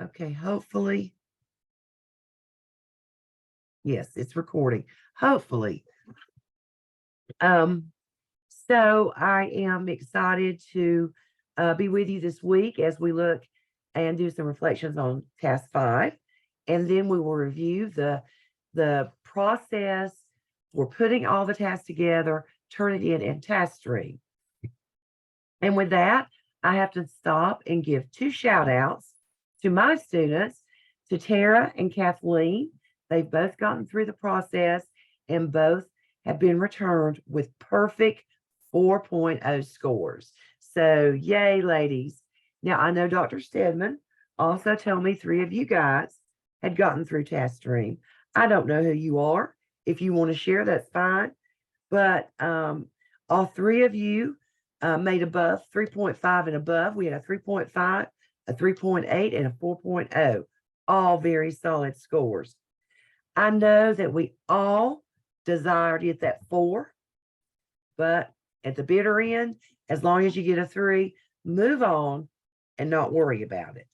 Okay, hopefully. Yes, it's recording. Hopefully. Um, so I am excited to be with you this week as we look and do some reflections on task 5. And then we will review the process for putting all the tasks together, turn it in task 3. And with that, I have to stop and give 2 shout outs to my students, to Tara and Kathleen. They've both gotten through the process and both have been returned with perfect 4.0 scores. So, yay, ladies. Now, I know Dr. Stedman also told me 3 of you guys had gotten through Task Stream. I don't know who you are. If you want to share, that's fine. But all 3 of you made above 3.5 and above. We had a 3.5, a 3.8, and a 4.0, all very solid scores. I know that we all desire to get that 4, but at the bitter end, as long as you get a 3, move on and not worry about it.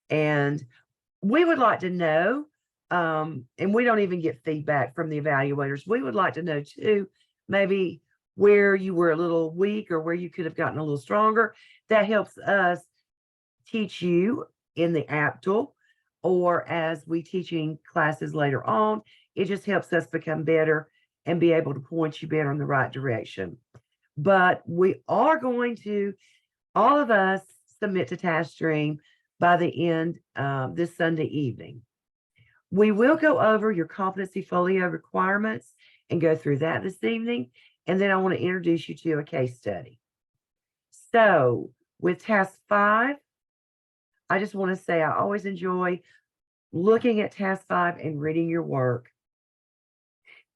And we would like to know, and we don't even get feedback from the evaluators. We would like to know too, maybe where you were a little weak or where you could have gotten a little stronger. That helps us teach you in the APTL or as we teaching classes later on. It just helps us become better and be able to point you better in the right direction. But we are going to, all of us, submit to Task Stream by the end this Sunday evening. We will go over your competency folio requirements and go through that this evening. And then I want to introduce you to a case study. So with Task 5, I just want to say I always enjoy looking at Task 5 and reading your work.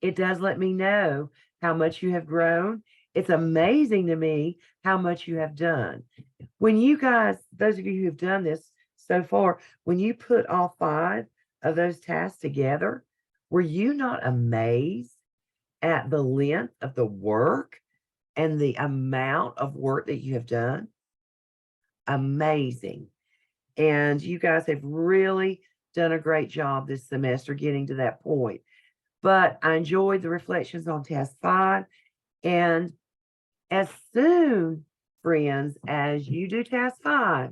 It does let me know how much you have grown. It's amazing to me how much you have done. When you guys, those of you who have done this so far, when you put all 5 of those tasks together, were you not amazed at the length of the work and the amount of work that you have done? Amazing. And you guys have really done a great job this semester getting to that point. But I enjoyed the reflections on Task 5. And as soon, friends, as you do Task 5,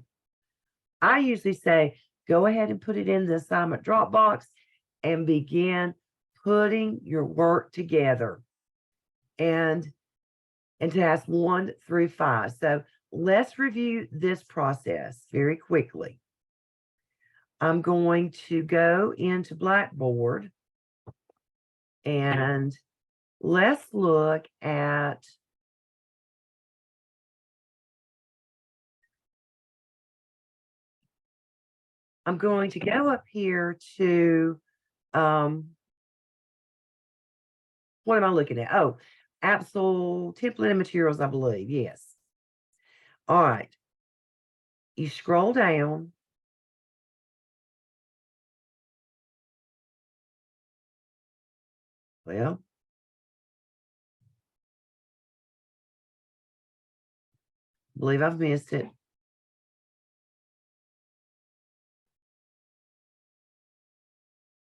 I usually say, go ahead and put it in the assignment Dropbox and begin putting your work together. And Task 1 through 5. So let's review this process very quickly. I'm going to go into Blackboard and let's look at I'm going to go up here to what am I looking at? Oh, Absol template and materials, I believe. Yes. All right. You scroll down. Well, I believe I've missed it.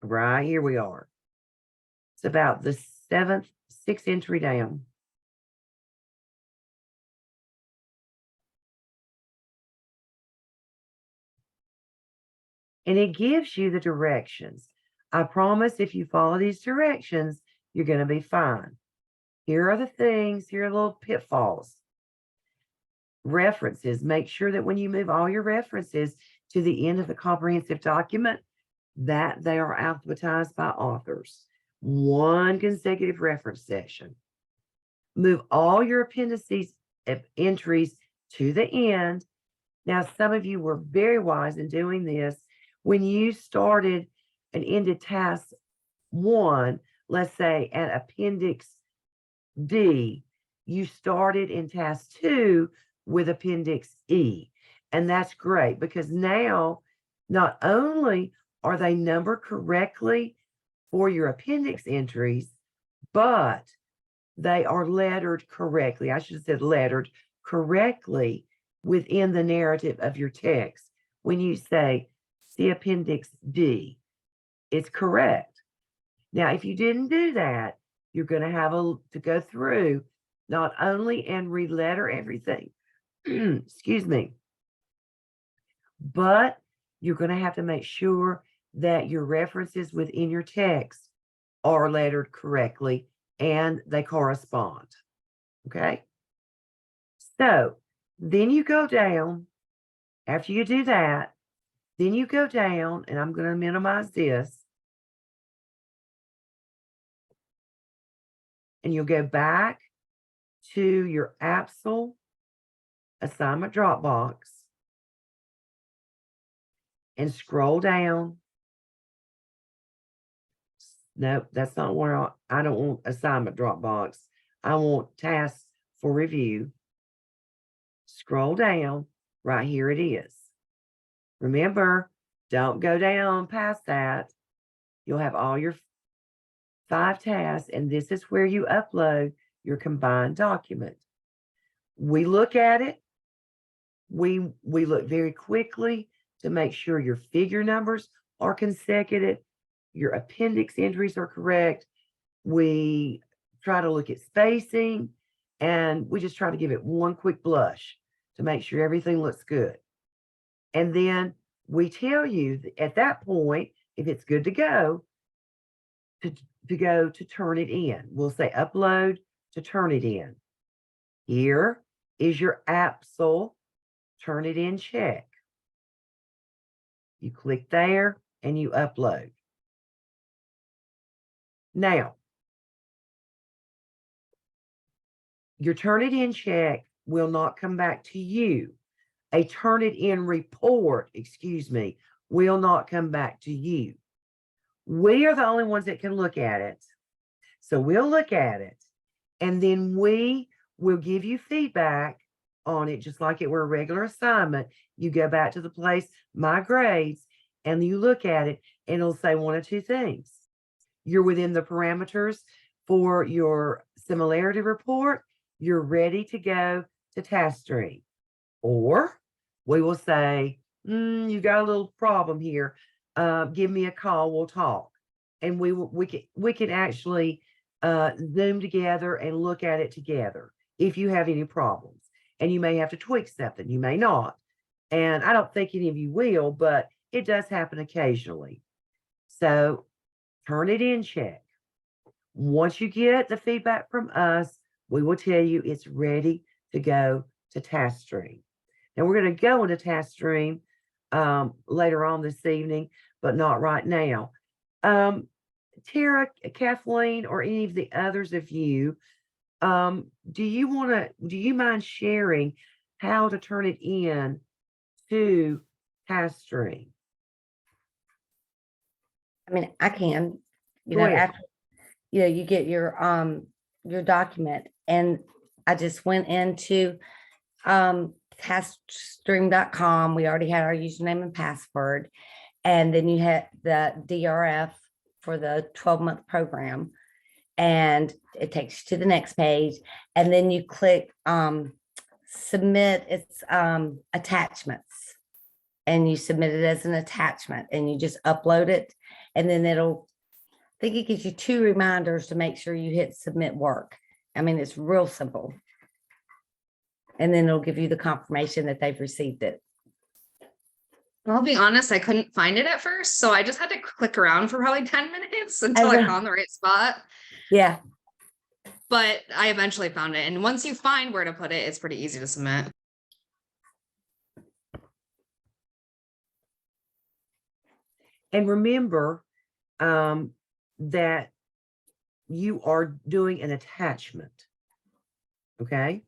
Right here we are. It's about the 6th entry down. And it gives you the directions. I promise if you follow these directions, you're going to be fine. Here are the things, here are little pitfalls. References. Make sure that when you move all your references to the end of the comprehensive document, that they are alphabetized by authors. One consecutive reference section. Move all your appendices entries to the end. Now, some of you were very wise in doing this. When you started and ended task 1, let's say at Appendix D, you started in task 2 with Appendix E. And that's great because now not only are they numbered correctly for your appendix entries, but they are lettered correctly. I should have said lettered correctly within the narrative of your text. When you say see Appendix D. It's correct. Now, if you didn't do that, you're going to have to go through not only and re-letter everything, excuse me, but you're going to have to make sure that your references within your text are lettered correctly and they correspond. Okay. So then you go down. After you do that, then you go down, and I'm going to minimize this. And you'll go back to your APSL assignment Dropbox and scroll down. No, that's not where I don't want assignment Dropbox. I want tasks for review. Scroll down. Right here it is. Remember, don't go down past that. You'll have all your 5 tasks, and this is where you upload your combined document. We look at it. We look very quickly to make sure your figure numbers are consecutive, your appendix entries are correct. We try to look at spacing, and we just try to give it one quick blush to make sure everything looks good. And then we tell you at that point, if it's good to go to turn it in. We'll say upload to turn it in. Here is your APSL turn it in check. You click there and you upload. Now, your turn it in check will not come back to you. A turn it in report, will not come back to you. We are the only ones that can look at it. So we'll look at it, and then we will give you feedback on it, just like it were a regular assignment. You go back to the place, My Grades, and you look at it, and it'll say one of two things. You're within the parameters for your similarity report. You're ready to go to task stream. Or we will say, you got a little problem here. Give me a call, we'll talk. And we can actually Zoom together and look at it together if you have any problems. And you may have to tweak something, you may not. And I don't think any of you will, but it does happen occasionally. So turn it in check. Once you get the feedback from us, we will tell you it's ready to go to task stream. Now we're going to go into task stream later on this evening, but not right now. Tara, Kathleen, or any of the others of you, do you mind sharing how to turn it in to task stream? I mean, I can, Go ahead. after, you get your document, and I just went into, taskstream.com. We already had our username and password. And then you had the DRF for the 12-month program, and it takes you to the next page. And then you click, submit its, attachments, and you submit it as an attachment, and you just upload it. And then I think it gives you 2 reminders to make sure you hit submit work. I mean, it's real simple. And then it'll give you the confirmation that they've received it. I'll be honest, I couldn't find it at first, so I just had to click around for probably 10 minutes until I found the right spot. Yeah. But I eventually found it. And once you find where to put it, it's pretty easy to submit. And remember that you are doing an attachment, okay?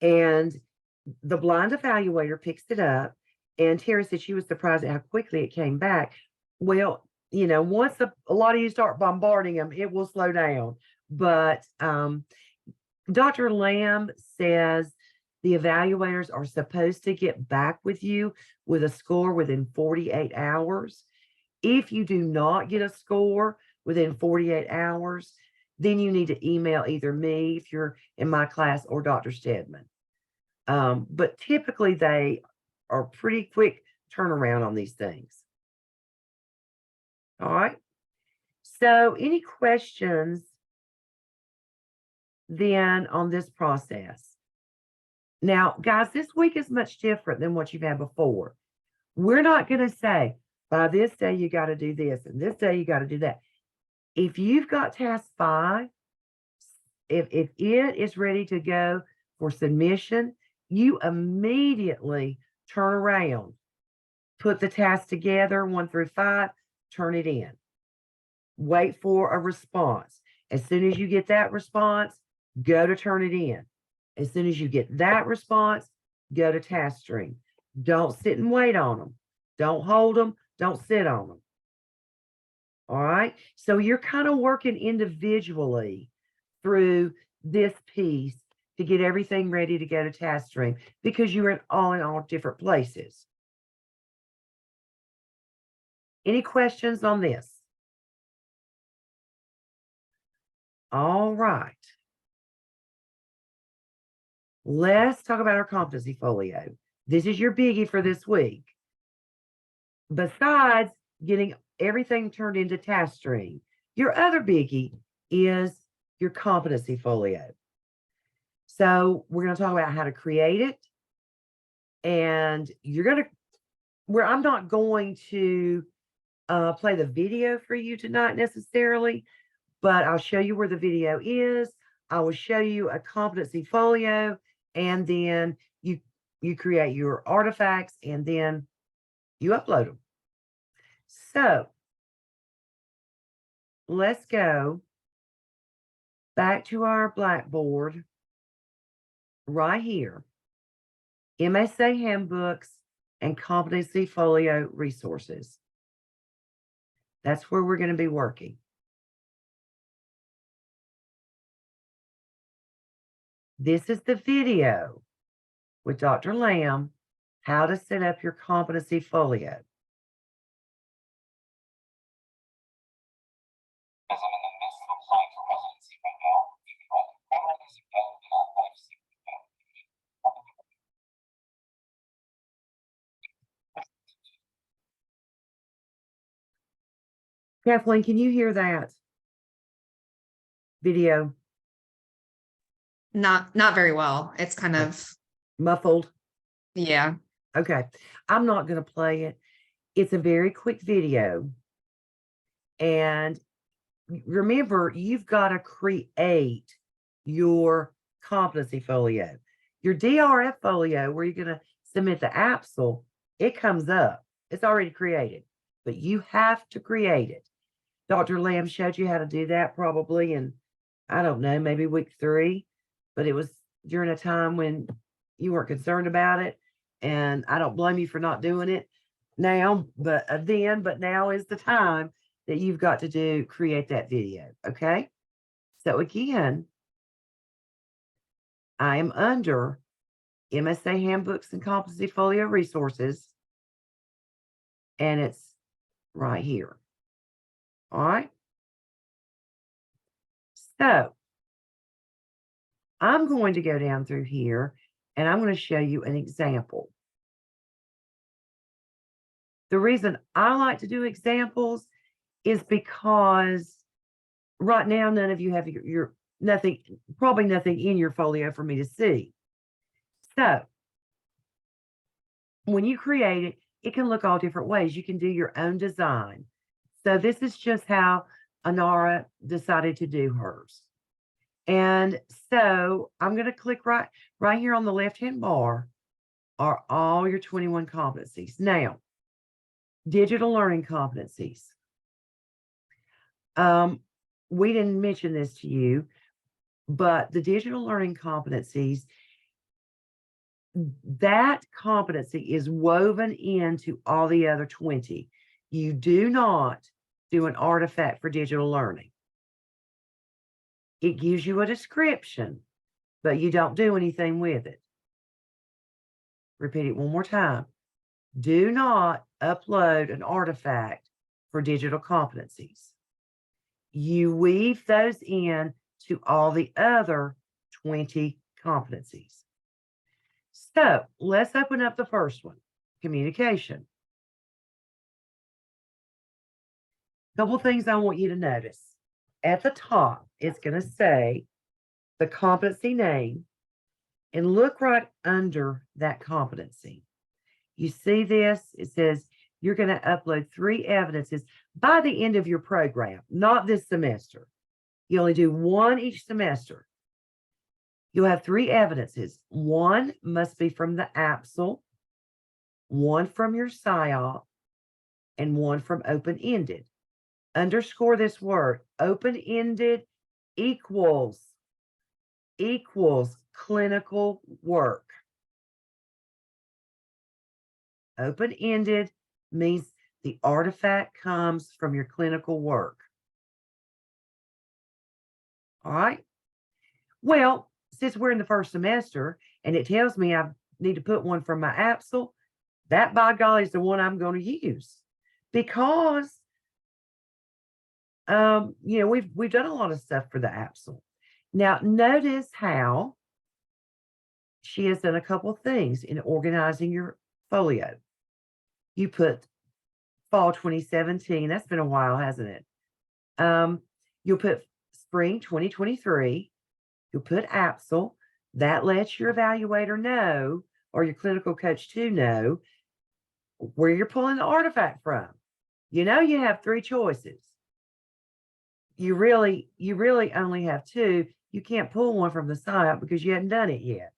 And the blind evaluator picks it up, and Tara said she was surprised at how quickly it came back. Well, once a lot of you start bombarding them, it will slow down. But Dr. Lamb says the evaluators are supposed to get back with you with a score within 48 hours. If you do not get a score within 48 hours, then you need to email either me if you're in my class or Dr. Stedman. But typically they are pretty quick turnaround on these things. All right. So any questions then on this process? Now, guys, this week is much different than what you've had before. We're not going to say, by this day, you got to do this, and this day, you got to do that. If you've got task 5, if it is ready to go for submission, you immediately turn around, put the tasks together 1 through 5, turn it in. Wait for a response. As soon as you get that response, go to turn it in. As soon as you get that response, go to task stream. Don't sit and wait on them. Don't hold them. Don't sit on them. All right. So you're kind of working individually through this piece to get everything ready to go to task stream because you're in all different places. Any questions on this? All right. Let's talk about our competency folio. This is your biggie for this week. Besides getting everything turned into task stream, your other biggie is your competency folio. So we're going to talk about how to create it. And you're going to, I'm not going to play the video for you tonight necessarily, but I'll show you where the video is. I will show you a competency folio, and then you create your artifacts, and then you upload them. So let's go back to our Blackboard right here. MSA Handbooks and Competency Folio Resources. That's where we're going to be working. This is the video with Dr. Lamb, how to set up your competency folio. As I'm in the midst of applying for residency right now, camera is embedded in our privacy window. Kathleen, can you hear that video? Not very well. It's kind of, Muffled? yeah. Okay. I'm not going to play it. It's a very quick video. And remember, you've got to create your competency folio. Your DRF folio, where you're going to submit the APSL, it comes up. It's already created, but you have to create it. Dr. Lamb showed you how to do that probably in, I don't know, maybe week 3, but it was during a time when you weren't concerned about it. And I don't blame you for not doing it now, but now is the time that you've got to create that video. Okay. So again, I am under MSA Handbooks and Competency Folio Resources, and it's right here. All right. So I'm going to go down through here and I'm going to show you an example. The reason I like to do examples is because right now, none of you have probably nothing in your folio for me to see. So when you create it, it can look all different ways. You can do your own design. So this is just how Anara decided to do hers. And so I'm going to click right here on the left-hand bar are all your 21 competencies. Now, digital learning competencies. We didn't mention this to you, but the digital learning competencies, that competency is woven into all the other 20. You do not do an artifact for digital learning. It gives you a description, but you don't do anything with it. Repeat it one more time. Do not upload an artifact for digital competencies. You weave those in to all the other 20 competencies. So let's open up the first one, communication. Couple things I want you to notice. At the top, it's going to say the competency name, and look right under that competency. You see this? It says you're going to upload 3 evidences by the end of your program, not this semester. You only do 1 each semester. You'll have 3 evidences. 1 must be from the APSL, 1 from your PSYOP, and 1 from open-ended. Underscore this word, open-ended equals clinical work. Open-ended means the artifact comes from your clinical work. All right. Well, since we're in the first semester and it tells me I need to put 1 from my APSL, that by golly is the one I'm going to use, because you know, we've done a lot of stuff for the APSL. Now, notice how she has done a couple of things in organizing your folio. You put fall 2017. That's been a while, hasn't it? You'll put spring 2023. You'll put APSL. That lets your evaluator know, or your clinical coach to know, where you're pulling the artifact from. You know, you have 3 choices. You really only have 2. You can't pull 1 from the PSYOP because you haven't done it yet.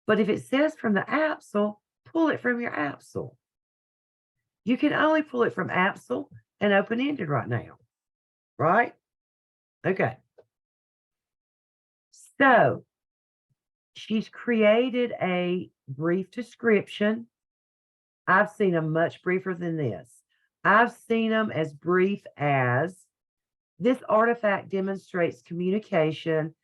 But if it says from the APSL, pull it from your APSL. You can only pull it from APSL and open-ended right now, right? Okay. So she's created a brief description. I've seen them much briefer than this. I've seen them as brief as, this artifact demonstrates communication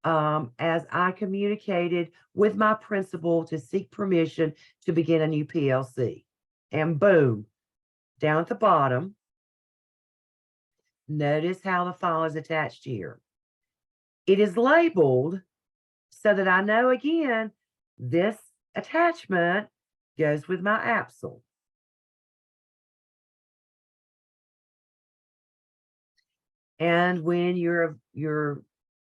as I communicated with my principal to seek permission to begin a new PLC. And boom, down at the bottom, notice how the file is attached here. It is labeled so that I know, again, this attachment goes with my APSL. And when your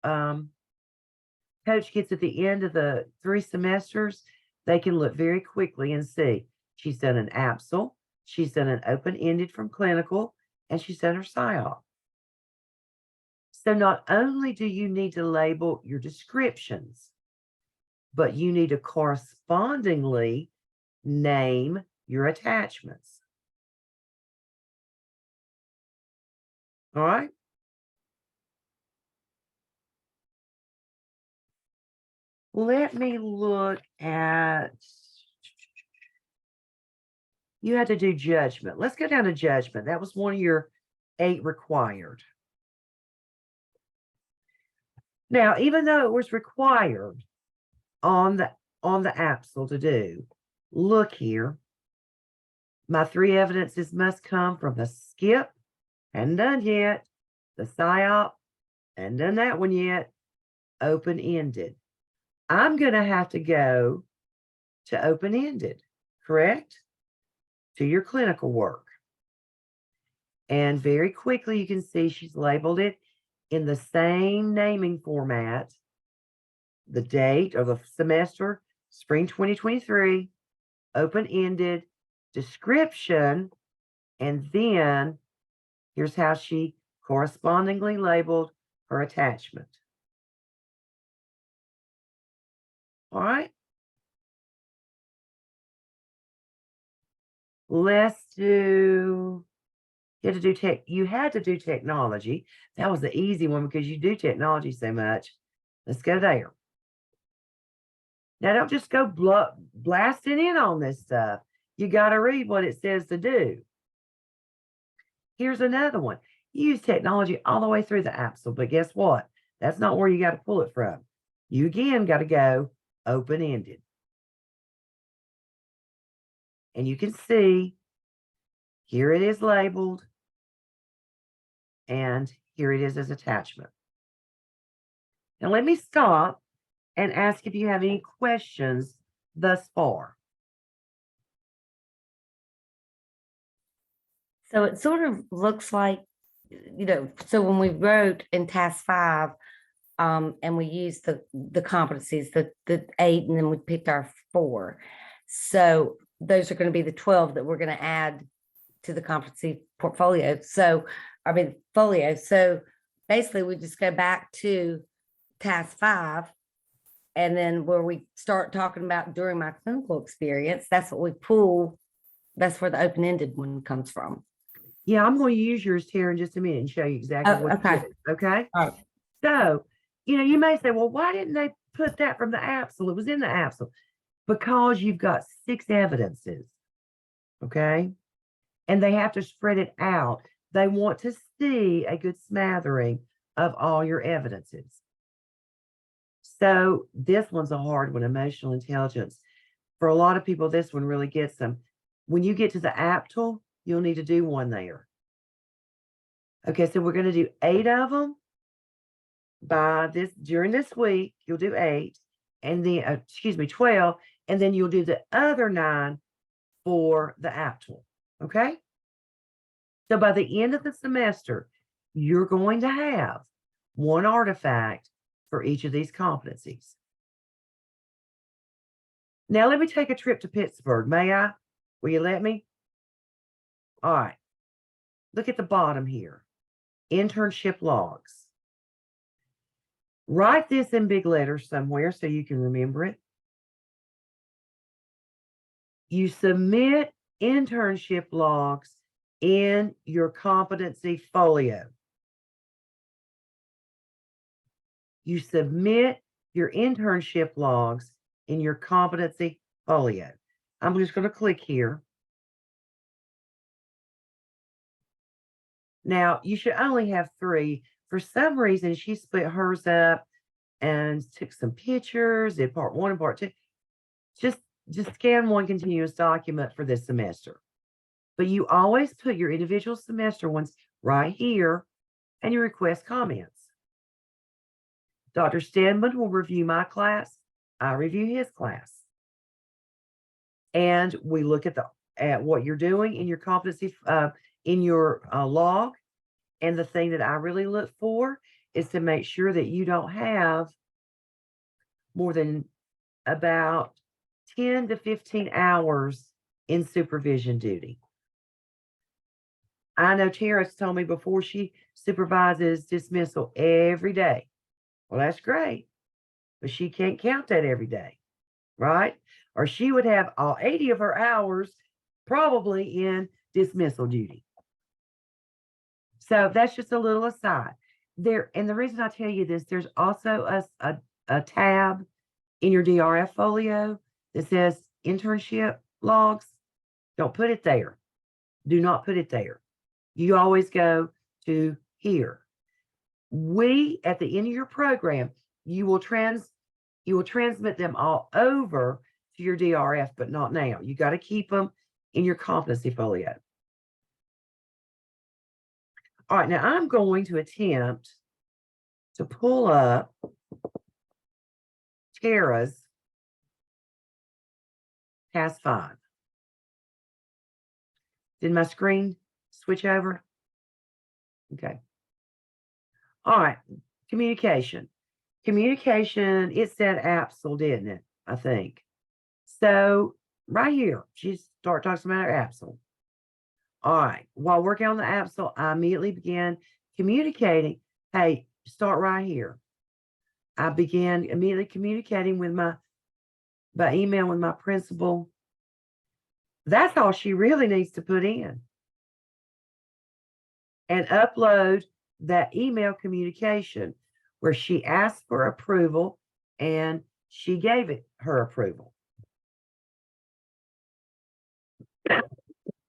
coach gets at the end of the 3 semesters, they can look very quickly and see she's done an APSL, she's done an open-ended from clinical, and she's done her PSYOP. So not only do you need to label your descriptions, but you need to correspondingly name your attachments. All right? Let me look at, you had to do judgment. Let's go down to judgment. That was one of your 8 required. Now, even though it was required on the APSL to do, look here. My 3 evidences must come from the SCIP, hadn't done yet, the PSYOP, hadn't done that one yet, open-ended. I'm going to have to go to open-ended, correct? To your clinical work. And very quickly, you can see she's labeled it in the same naming format, the date or the semester, spring 2023, open-ended, description, and then here's how she correspondingly labeled her attachment. All right. Let's do, you had to do technology. That was the easy one because you do technology so much. Let's go there. Now, don't just go blasting in on this stuff. You got to read what it says to do. Here's another one. You use technology all the way through the APSL, but guess what? That's not where you got to pull it from. You again got to go open-ended. And you can see here it is labeled, and here it is as attachment. Now let me stop and ask if you have any questions thus far. So it sort of looks like, so when we wrote in task 5, and we used the competencies, the 8, and then we picked our 4. So those are going to be the 12 that we're going to add to the competency portfolio. So, I mean, folio. So basically we just go back to task 5, and then where we start talking about during my clinical experience, that's what we pull. That's where the open-ended one comes from. Yeah, I'm going to use yours, Tara, in just a minute and show you exactly Oh, what to okay. do. Okay. All right. So, you may say, well, why didn't they put that from the APSL? It was in the APSL. Because you've got 6 evidences. Okay. And they have to spread it out. They want to see a good smattering of all your evidences. So this one's a hard one, emotional intelligence. For a lot of people, this one really gets them. When you get to the APTL, you'll need to do one there. Okay, so we're going to do 8 of them during this week. You'll do 8, and then 12, and then you'll do the other 9 for the APTL. Okay. So by the end of the semester, you're going to have one artifact for each of these competencies. Now let me take a trip to Pittsburgh. May I? Will you let me? All right. Look at the bottom here. Internship logs. Write this in big letters somewhere so you can remember it. You submit internship logs in your competency folio. You submit your internship logs in your competency folio. I'm just going to click here. Now, you should only have 3. For some reason, she split hers up and took some pictures in part 1 and part 2. Just scan one continuous document for this semester. But you always put your individual semester ones right here and you request comments. Dr. Stedman will review my class. I review his class. And we look at what you're doing in your competency, in your log. And the thing that I really look for is to make sure that you don't have more than about 10 to 15 hours in supervision duty. I know Tara's told me before she supervises dismissal every day. Well, that's great, but she can't count that every day, right? Or she would have all 80 of her hours probably in dismissal duty. So that's just a little aside there. And the reason I tell you this, there's also a tab in your DRF folio that says internship logs. Don't put it there. Do not put it there. You always go to here. At the end of your program, you will transmit them all over to your DRF, but not now. You got to keep them in your competency folio. All right, now I'm going to attempt to pull up Tara's task 5. Did my screen switch over? Okay. All right, communication. Communication, it said APSL, didn't it? I think. So right here, she started talking about her APSL. All right, while working on the APSL, I immediately began communicating. Hey, start right here. I began immediately communicating by email with my principal. That's all she really needs to put in. And upload that email communication where she asked for approval and she gave it her approval.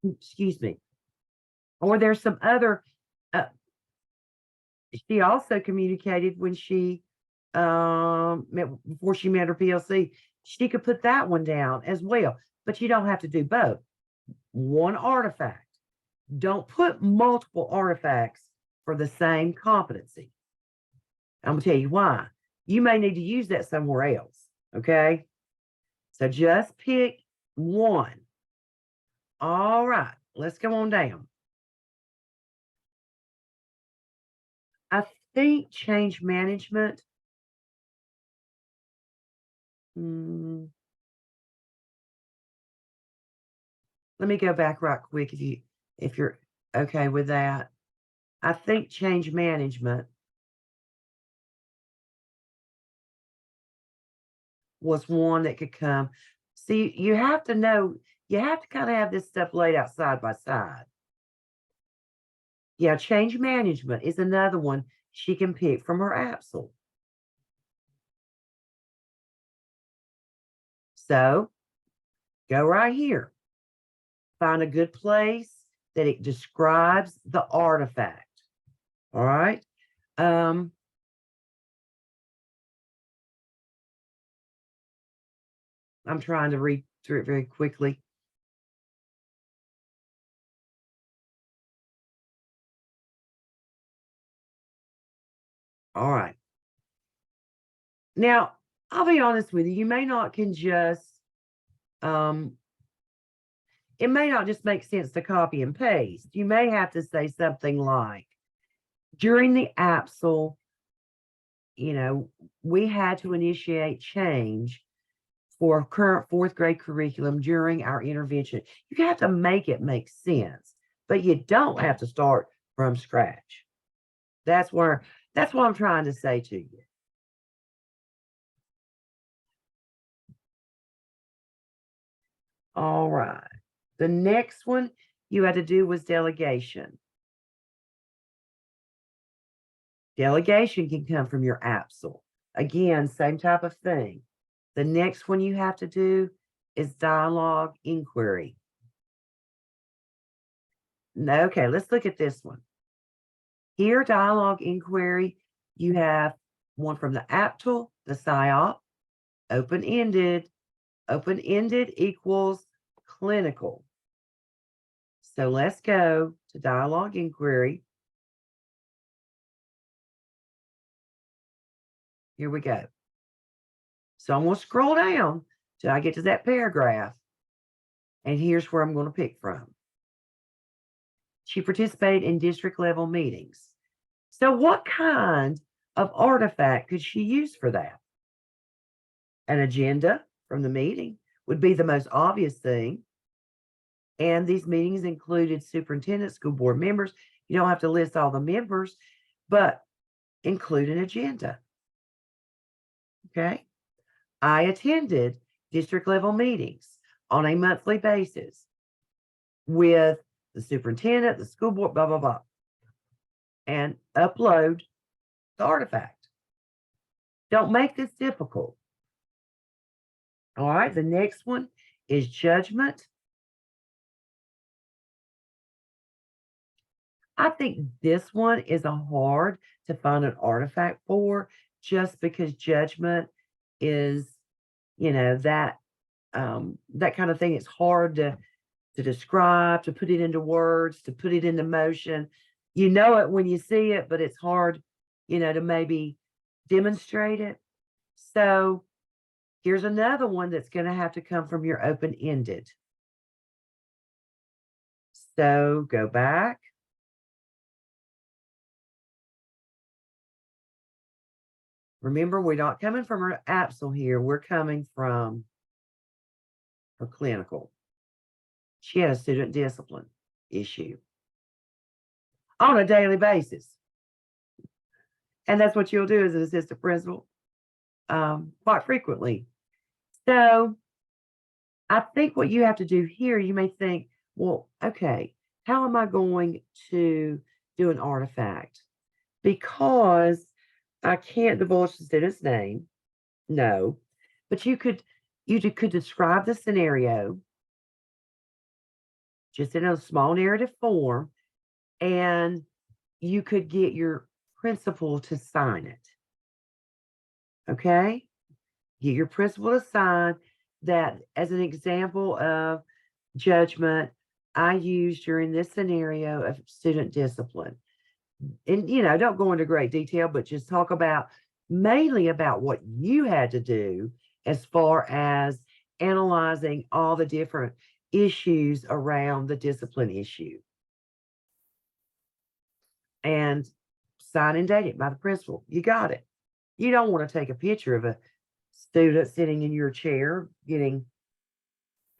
Excuse me. Or there's some other, she also communicated when she, before she met her PLC, she could put that one down as well, but you don't have to do both. One artifact. Don't put multiple artifacts for the same competency. I'm gonna tell you why. You may need to use that somewhere else, okay? So just pick one. All right, let's go on down. I think change management. Hmm, let me go back right quick if you're okay with that. I think change management was one that could come. See, you have to know, you have to kind of have this stuff laid out side by side. Yeah, change management is another one she can pick from her APSL. So go right here. Find a good place that it describes the artifact. All right. I'm trying to read through it very quickly. All right. Now, I'll be honest with you, you may not can just it may not just make sense to copy and paste. You may have to say something like, during the APSL, we had to initiate change for current fourth grade curriculum during our intervention. You have to make it make sense, but you don't have to start from scratch. That's what I'm trying to say to you. All right. The next one you had to do was delegation. Delegation can come from your APSL. Again, same type of thing. The next one you have to do is dialogue inquiry. Okay, let's look at this one. Here, dialogue inquiry, you have one from the APTL, the PSYOP, open-ended. Open-ended equals clinical. So let's go to dialogue inquiry. Here we go. So I'm going to scroll down till I get to that paragraph. And here's where I'm going to pick from. She participated in district level meetings. So what kind of artifact could she use for that? An agenda from the meeting would be the most obvious thing. And these meetings included superintendent, school board members. You don't have to list all the members, but include an agenda. Okay. I attended district level meetings on a monthly basis with the superintendent, the school board, blah, blah, blah, and upload the artifact. Don't make this difficult. All right. The next one is judgment. I think this one is a hard to find an artifact for, just because judgment is, that kind of thing. It's hard to describe, to put it into words, to put it into motion. You know it when you see it, but it's hard, to maybe demonstrate it. So here's another one that's going to have to come from your open-ended. So go back. Remember, we're not coming from her APSL here. We're coming from her clinical. She had a student discipline issue on a daily basis. And that's what you'll do as an assistant principal quite frequently. So I think what you have to do here, you may think, well, okay, how am I going to do an artifact? Because I can't divulge the student's name. No, but you could describe the scenario just in a small narrative form, and you could get your principal to sign it. Okay? Get your principal to sign that as an example of judgment I used during this scenario of student discipline. And, don't go into great detail, but just talk mainly about what you had to do as far as analyzing all the different issues around the discipline issue. And sign and date it by the principal. You got it. You don't want to take a picture of a student sitting in your chair getting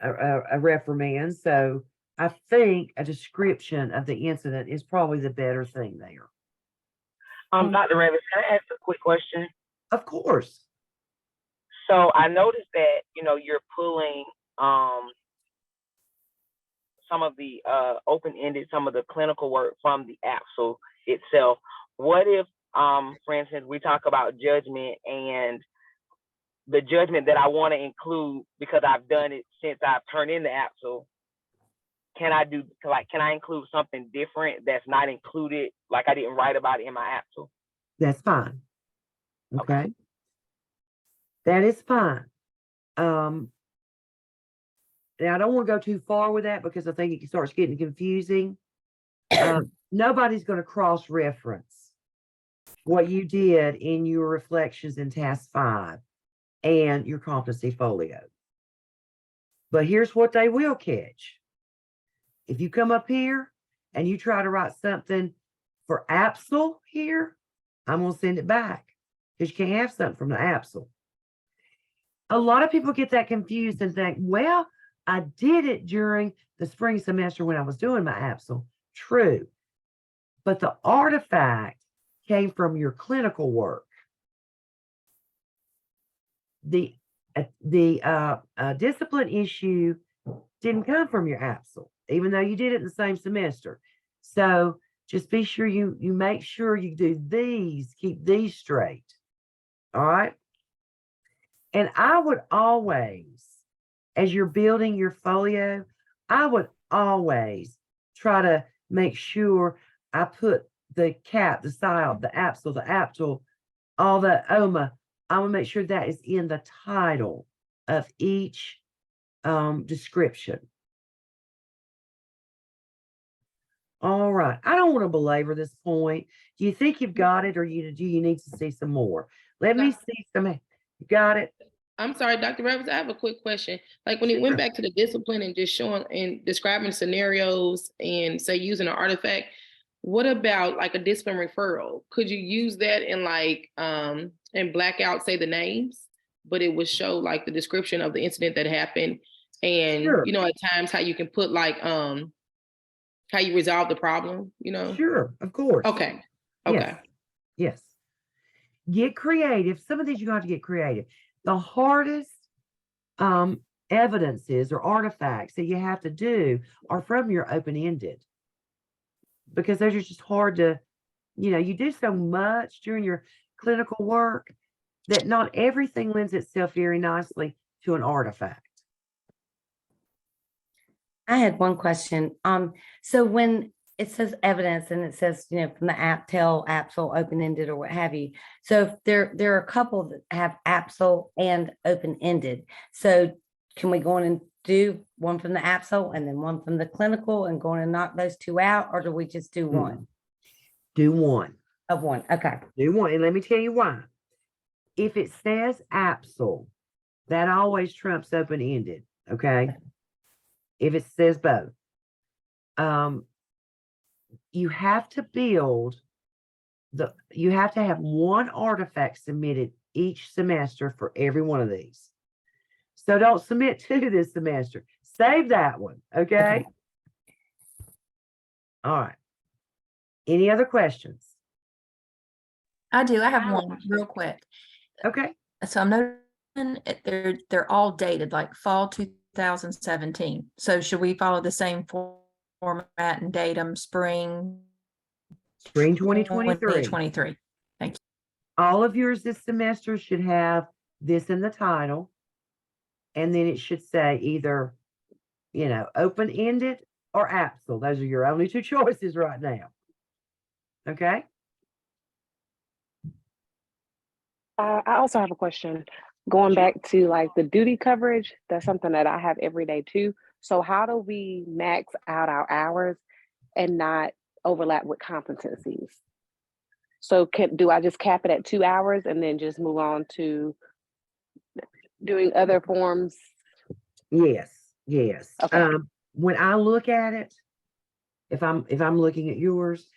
a reprimand. So I think a description of the incident is probably the better thing there. Dr. Revis, can I ask a quick question? Of course. So I noticed that, you're pulling some of the open-ended, some of the clinical work from the APSL itself. What if, for instance, we talk about judgment and the judgment that I want to include because I've done it since I've turned in the APSL? Can I include something different that's not included, like I didn't write about it in my APSL? That's fine. Okay. That is fine. Now I don't want to go too far with that because I think it starts getting confusing. Nobody's going to cross-reference what you did in your reflections in task 5 and your competency folio. But here's what they will catch. If you come up here and you try to write something for APSL here, I'm going to send it back because you can't have something from the APSL. A lot of people get that confused and think, well, I did it during the spring semester when I was doing my APSL. True. But the artifact came from your clinical work. The discipline issue didn't come from your APSL, even though you did it in the same semester. So just be sure you make sure you do these, keep these straight. All right. And I would always, as you're building your folio, I would always try to make sure I put the CAP, the SILE, the APSL, all the OMA. I want to make sure that is in the title of each description. All right. I don't want to belabor this point. Do you think you've got it, or do you need to see some more? Let me see some. You got it? I'm sorry, Dr. Revis, I have a quick question. Like when it went back to the discipline and just showing and describing scenarios and say using an artifact, what about like a discipline referral? Could you use that in like and black out, say the names, but it would show like the description of the incident that happened and Sure. at times how you can put like how you resolve the problem, Sure, of course. Okay. Yes. Get creative. Some of these you're going to have to get creative. The hardest evidences or artifacts that you have to do are from your open-ended, because those are just hard to, you do so much during your clinical work that not everything lends itself very nicely to an artifact. I had one question. So when it says evidence and it says, from the APSL, open-ended or what have you. So if there are a couple that have APSL and open-ended. So can we go in and do one from the APSL and then one from the clinical and go in and knock those two out, or do we just do one? Do one. Of one. Okay. Do one. And let me tell you why. If it says APSL, that always trumps open-ended. Okay. If it says both. You have to you have to have one artifact submitted each semester for every one of these. So don't submit 2 this semester. Save that one. Okay. All right. Any other questions? I do. I have one real quick. Okay. So I'm noticing they're all dated like fall 2017. So should we follow the same format and date them spring Spring 2023. 2023? Thank you. All of yours this semester should have this in the title. And then it should say either, open-ended or APSL. Those are your only 2 choices right now. Okay. I also have a question. Going back to like the duty coverage, that's something that I have every day too. So how do we max out our hours and not overlap with competencies? So do I just cap it at 2 hours and then just move on to doing other forms? Yes. Okay. When I look at it, if I'm looking at yours,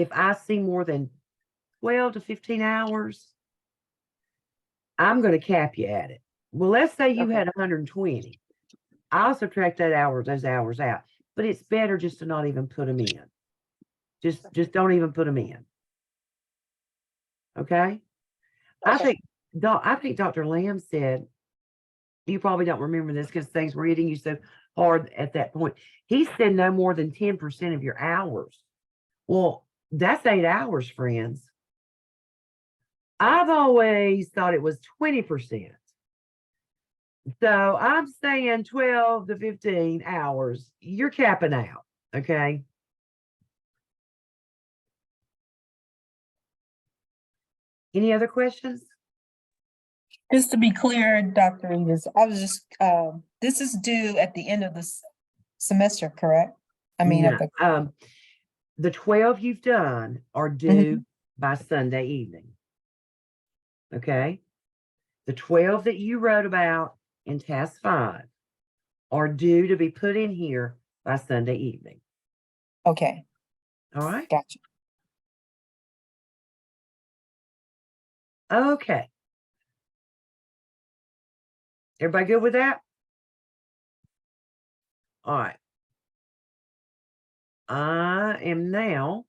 if I see more than 12 to 15 hours, I'm going to cap you at it. Well, let's say you Okay. had 120. I'll subtract those hours out, but it's better just to not even put them in. Just don't even put them in. Okay? I Okay. think Dr. Lamb said, you probably don't remember this because things were hitting you so hard at that point. He said no more than 10% of your hours. Well, that's 8 hours, friends. I've always thought it was 20%. So I'm saying 12 to 15 hours. You're capping out. Okay. Any other questions? Just to be clear, Dr. Rivas, I was just, this is due at the end of this semester, correct? I mean, No, at the, the 12 you've done are due by Sunday evening. Okay. The 12 that you wrote about in task 5 are due to be put in here by Sunday evening. okay, All right. gotcha. Okay. Everybody good with that? All right. I am now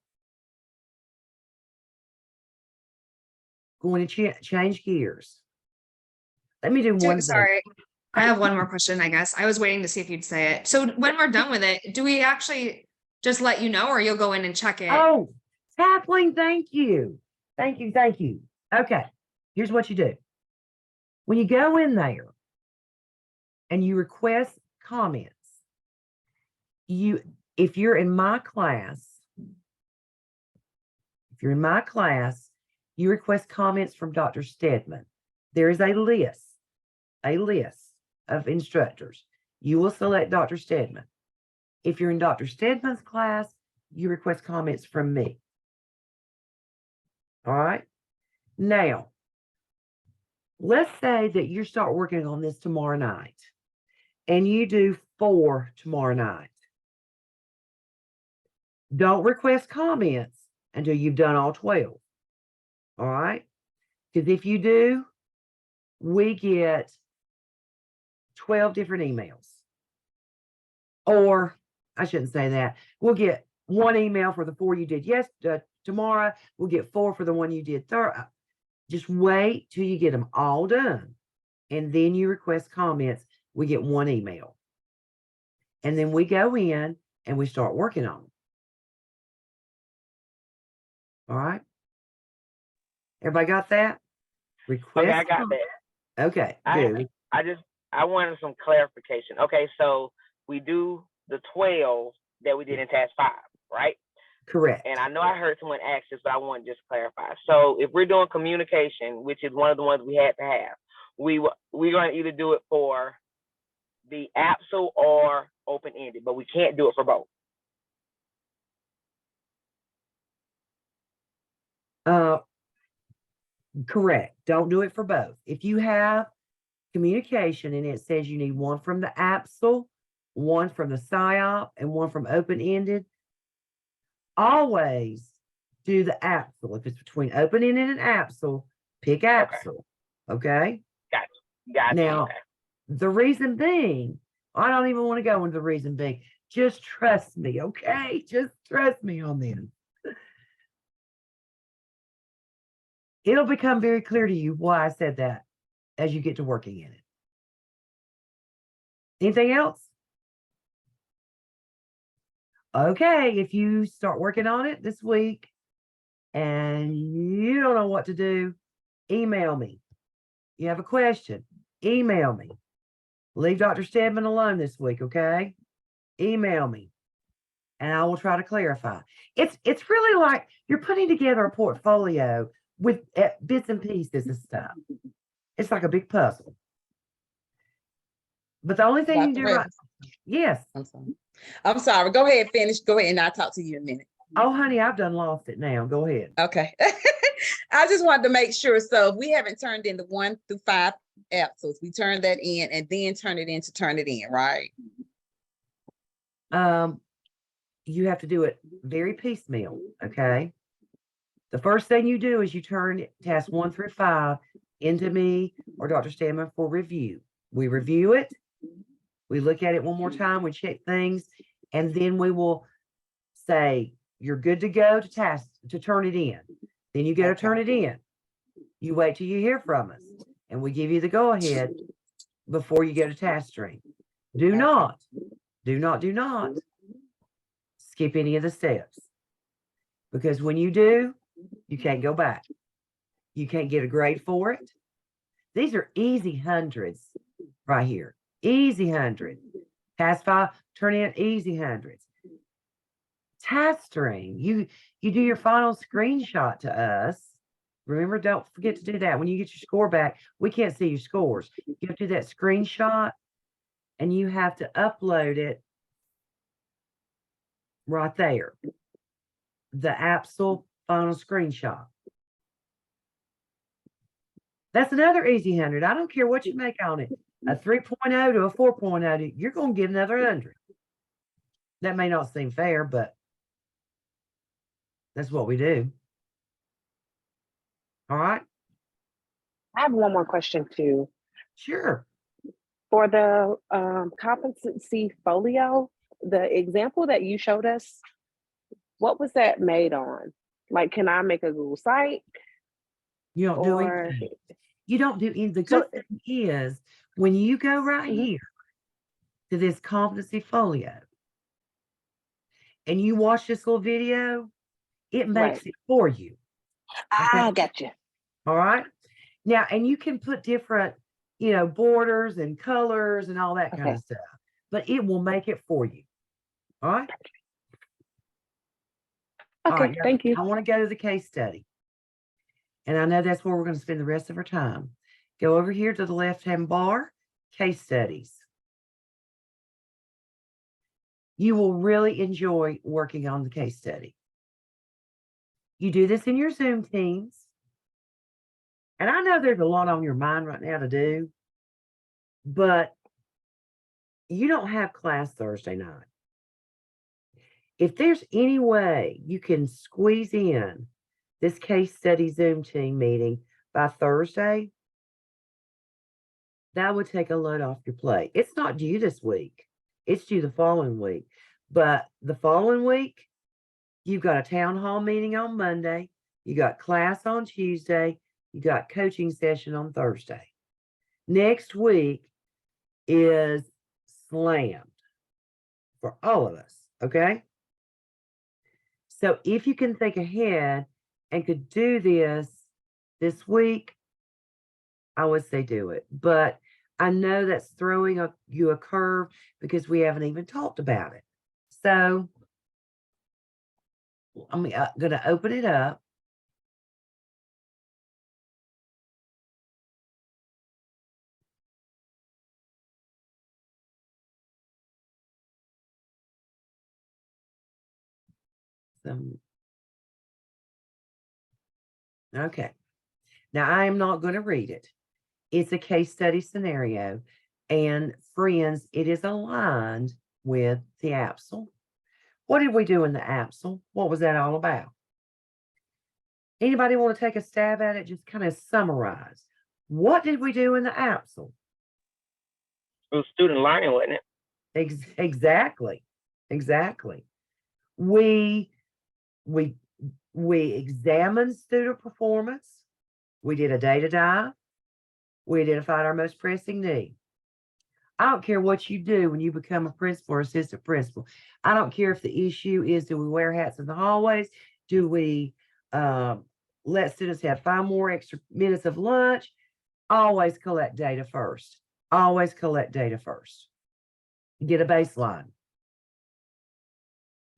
going to change gears. Let me do one thing. Sorry, I have one more question, I guess. I was waiting to see if you'd say it. So when we're done with it, do we actually just let you know, or you'll go in and check it? Oh, Kathleen, thank you. Thank you. Thank you. Okay. Here's what you do. When you go in there and you request comments, if you're in my class, you request comments from Dr. Stedman. There is a list of instructors. You will select Dr. Stedman. If you're in Dr. Stedman's class, you request comments from me. All right. Now, let's say that you start working on this tomorrow night and you do 4 tomorrow night. Don't request comments until you've done all 12. All right. Because if you do, we get 12 different emails. Or I shouldn't say that. We'll get 1 email for the 4 you did tomorrow. We'll get 4 for the one you did Just wait till you get them all done. And then you request comments. We get 1 email. And then we go in and we start working on them. All right. Everybody got that? Request. Okay, I got that. Okay, good. I wanted some clarification. Okay, so we do the 12 that we did in task 5, right? Correct. And I know I heard someone ask this, but I want to just clarify. So if we're doing communication, which is one of the ones we had to have, we're going to either do it for the APSL or open-ended, but we can't do it for both. Correct. Don't do it for both. If you have communication and it says you need 1 from the APSL, 1 from the PSYOP, and 1 from open-ended, always do the APSL. If it's between open-ended and APSL, pick APSL. Okay? Gotcha. Now, Okay. the reason being, I don't even want to go into the reason being. Just trust me, okay? Just trust me on this. It'll become very clear to you why I said that as you get to working in it. Anything else? Okay, if you start working on it this week and you don't know what to do, email me. You have a question, email me. Leave Dr. Stedman alone this week, okay? Email me and I will try to clarify. It's really like you're putting together a portfolio with bits and pieces and stuff. It's like a big puzzle. But the only thing you can do right. Yes. I'm sorry. Go ahead, finish. Go ahead, and I'll talk to you in a minute. Oh, honey, I've done lost it now. Go ahead. Okay. I just wanted to make sure. So if we haven't turned in the 1 through 5 APSLs, we turn that in and then turn it in, right? You have to do it very piecemeal, okay? The first thing you do is you turn task 1 through 5 into me or Dr. Stedman for review. We review it. We look at it one more time. We check things, and then we will say, you're good to go to turn it in. Then you go to turn it in. You wait till you hear from us, and we give you the go ahead before you go to task stream. Do not skip any of the steps, because when you do, you can't go back. You can't get a grade for it. These are easy hundreds right here. Easy 100. Task 5, turn in easy hundreds. Task stream, you do your final screenshot to us. Remember, don't forget to do that. When you get your score back, we can't see your scores. You have to do that screenshot, and you have to upload it right there. The APSL final screenshot. That's another easy 100. I don't care what you make on it. A 3.0 to a 4.0, you're going to get another 100. That may not seem fair, but that's what we do. All right. I have one more question too. Sure. For the competency folio, the example that you showed us, what was that made on? Like, can I make a Google site? You don't do Or anything. You don't do anything. The So- good thing is when you go right Mhm. here to this competency folio and you watch this little video, it makes Right. it for you. I got you. All right. Now, and you can put different, borders and colors and all that kind Okay. of stuff, but it will make it for you. All right. All Okay, right, now, thank you. I want to go to the case study. And I know that's where we're going to spend the rest of our time. Go over here to the left-hand bar, case studies. You will really enjoy working on the case study. You do this in your Zoom teams. And I know there's a lot on your mind right now to do, but you don't have class Thursday night. If there's any way you can squeeze in this case study Zoom team meeting by Thursday, that would take a load off your plate. It's not due this week. It's due the following week. But the following week, you've got a town hall meeting on Monday. You got class on Tuesday. You got coaching session on Thursday. Next week is slammed for all of us, okay? So if you can think ahead and could do this week, I would say do it. But I know that's throwing you a curve because we haven't even talked about it. So I'm going to open it up. Okay. Now I am not going to read it. It's a case study scenario. And friends, it is aligned with the APSL. What did we do in the APSL? What was that all about? Anybody want to take a stab at it? Just kind of summarize. What did we do in the APSL? It was student learning, wasn't it? Exactly. We examined student performance. We did a data dive. We identified our most pressing need. I don't care what you do when you become a principal or assistant principal. I don't care if the issue is, do we wear hats in the hallways? Do we let students have 5 more extra minutes of lunch? Always collect data first. Always collect data first. Get a baseline.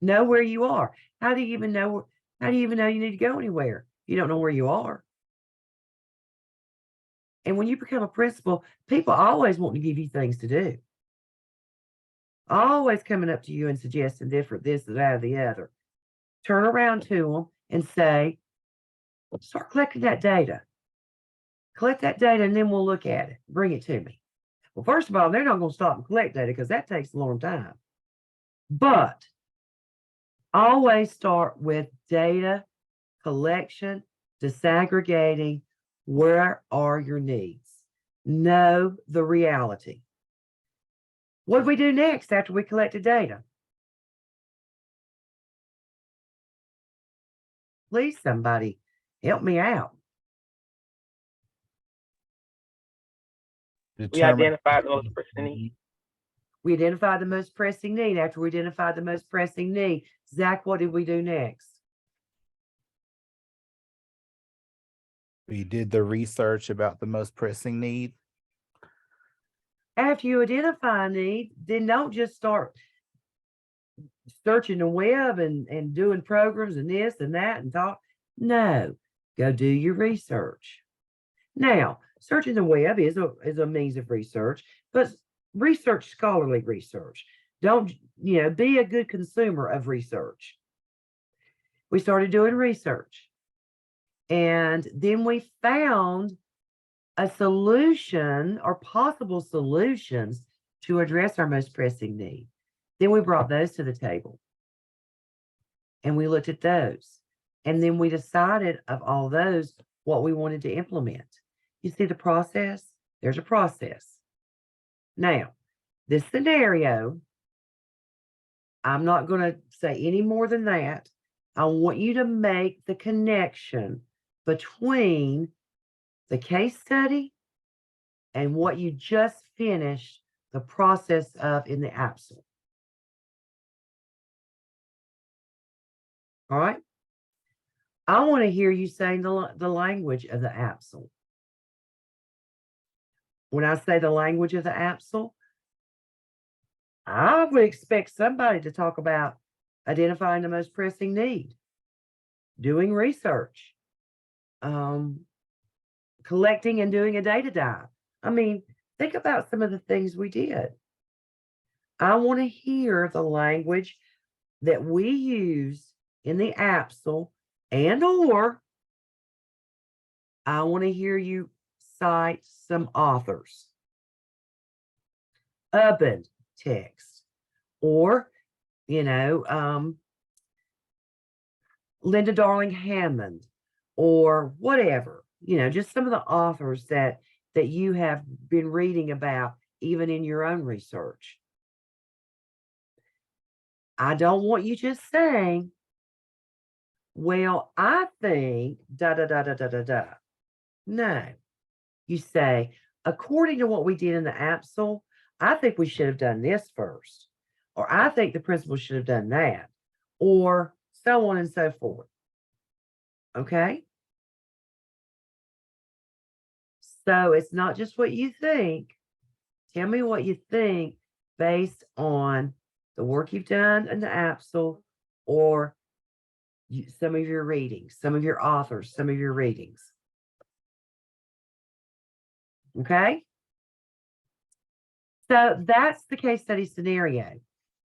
Know where you are. How do you even know you need to go anywhere? You don't know where you are. And when you become a principal, people always want to give you things to do. Always coming up to you and suggesting different this, that, or the other. Turn around to them and say, start collecting that data. Collect that data and then we'll look at it. Bring it to me. Well, first of all, they're not going to stop and collect data because that takes a long time. But always start with data collection, disaggregating. Where are your needs? Know the reality. What do we do next after we collected data? Please, somebody, help me out. We identified those percentage. We identified the most pressing need. After we identified the most pressing need, Zach, what did we do next? We did the research about the most pressing need. After you identify a need, then don't just start searching the web and doing programs and this and that and talk. No, go do your research. Now, searching the web is a means of research, but research scholarly research. Don't, be a good consumer of research. We started doing research. And then we found a solution or possible solutions to address our most pressing need. Then we brought those to the table and we looked at those. And then we decided of all those what we wanted to implement. You see the process? There's a process. Now, this scenario, I'm not going to say any more than that. I want you to make the connection between the case study and what you just finished the process of in the APSL. All right. I want to hear you saying the language of the APSL. When I say the language of the APSL, I would expect somebody to talk about identifying the most pressing need, doing research, collecting and doing a data dive. I mean, think about some of the things we did. I want to hear the language that we use in the APSL, or I want to hear you cite some authors. Ubud text, or, Linda Darling Hammond, or whatever, just some of the authors that you have been reading about, even in your own research. I don't want you just saying, well, I think da da da da da da da. No, you say, according to what we did in the APSL, I think we should have done this first, or I think the principal should have done that, or so on and so forth. Okay? So it's not just what you think. Tell me what you think based on the work you've done in the APSL, or some of your readings, some of your authors, some of your readings. Okay? So that's the case study scenario.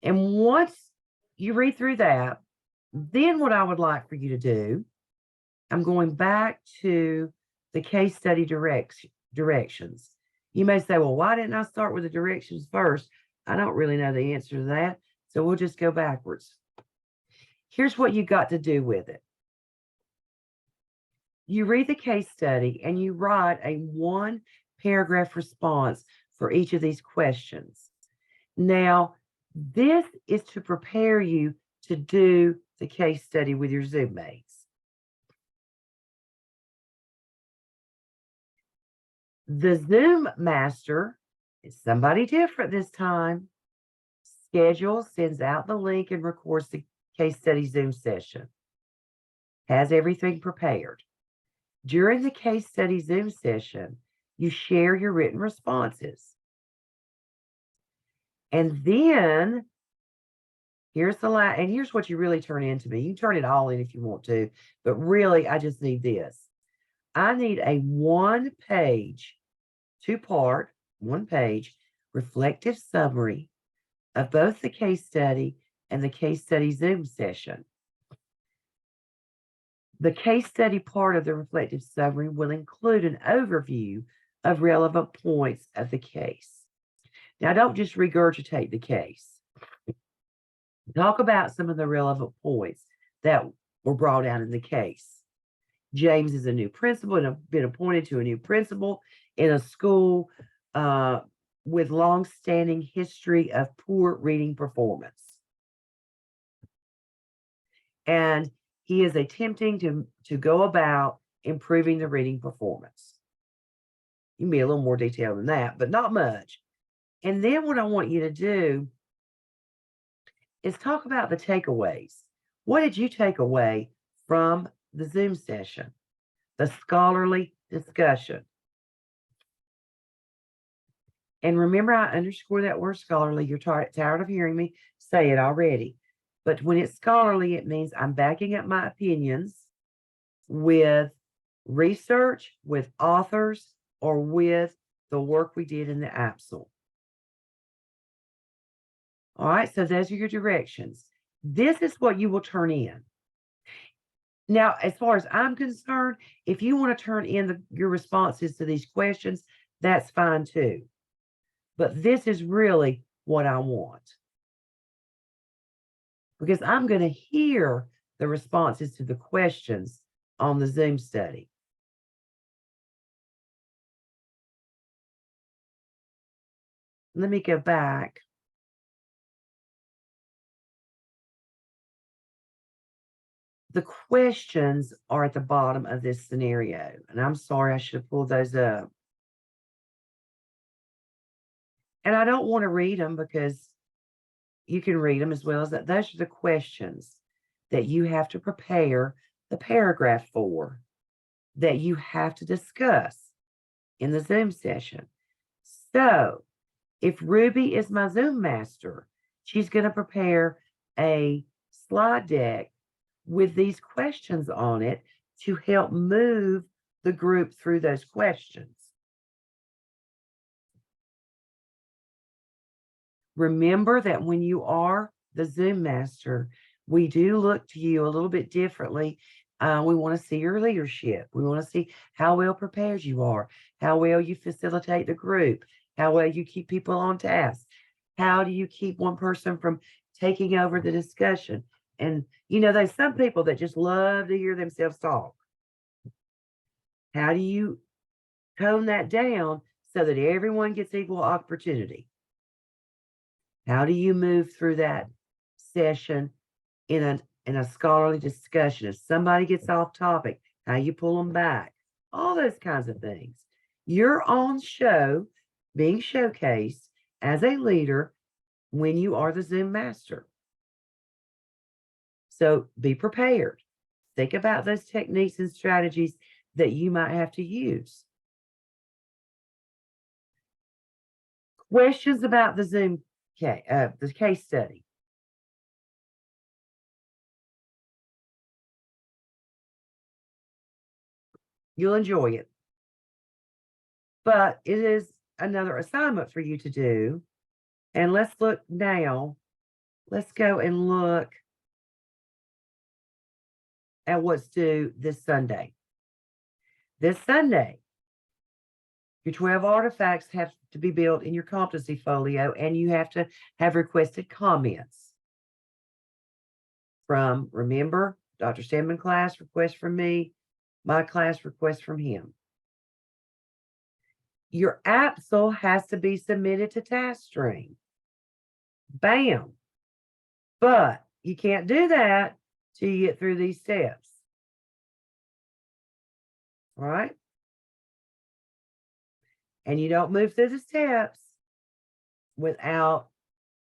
And once you read through that, then what I would like for you to do, I'm going back to the case study directions. You may say, well, why didn't I start with the directions first? I don't really know the answer to that. So we'll just go backwards. Here's what you got to do with it. You read the case study and you write a 1-paragraph response for each of these questions. Now, this is to prepare you to do the case study with your Zoom mates. The Zoom master is somebody different this time. Schedule, sends out the link, and records the case study Zoom session. Has everything prepared. During the case study Zoom session, you share your written responses. And then here's here's what you really turn into me. You can turn it all in if you want to, but really I just need this. I need a 1-page, 2-part, 1-page reflective summary of both the case study and the case study Zoom session. The case study part of the reflective summary will include an overview of relevant points of the case. Now, don't just regurgitate the case. Talk about some of the relevant points that were brought out in the case. James is a new principal and have been appointed to a new principal in a school with long-standing history of poor reading performance. And he is attempting to go about improving the reading performance. You can be a little more detailed than that, but not much. And then what I want you to do is talk about the takeaways. What did you take away from the Zoom session? The scholarly discussion. And remember, I underscore that word scholarly. You're tired of hearing me say it already. But when it's scholarly, it means I'm backing up my opinions with research, with authors, or with the work we did in the APSL. All right, so those are your directions. This is what you will turn in. Now, as far as I'm concerned, if you want to turn in your responses to these questions, that's fine too. But this is really what I want. Because I'm going to hear the responses to the questions on the Zoom study. Let me go back. The questions are at the bottom of this scenario, and I'm sorry, I should have pulled those up. And I don't want to read them because you can read them as well as that. Those are the questions that you have to prepare the paragraph for, that you have to discuss in the Zoom session. So if Ruby is my Zoom master, she's going to prepare a slide deck with these questions on it to help move the group through those questions. Remember that when you are the Zoom master, we do look to you a little bit differently. We want to see your leadership. We want to see how well prepared you are, how well you facilitate the group, how well you keep people on task. How do you keep one person from taking over the discussion? And, you know, there's some people that just love to hear themselves talk. How do you tone that down so that everyone gets equal opportunity? How do you move through that session in a scholarly discussion? If somebody gets off topic, how you pull them back? All those kinds of things. You're on show, being showcased as a leader when you are the Zoom master. So be prepared. Think about those techniques and strategies that you might have to use. Questions about the Zoom the case study. You'll enjoy it. But it is another assignment for you to do. And let's look now. Let's go and look at what's due this Sunday. This Sunday, your 12 artifacts have to be built in your competency folio, and you have to have requested comments from, remember, Dr. Stedman class request from me, my class request from him. Your APSL has to be submitted to TaskStream. Bam. But you can't do that till you get through these steps. All right? And you don't move through the steps without